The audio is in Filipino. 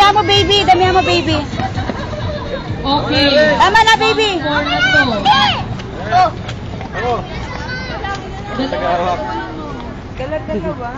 Damihan mo, baby. Damihan mo, baby. Okay. Tama na, baby. Four na to. Galag ka ba?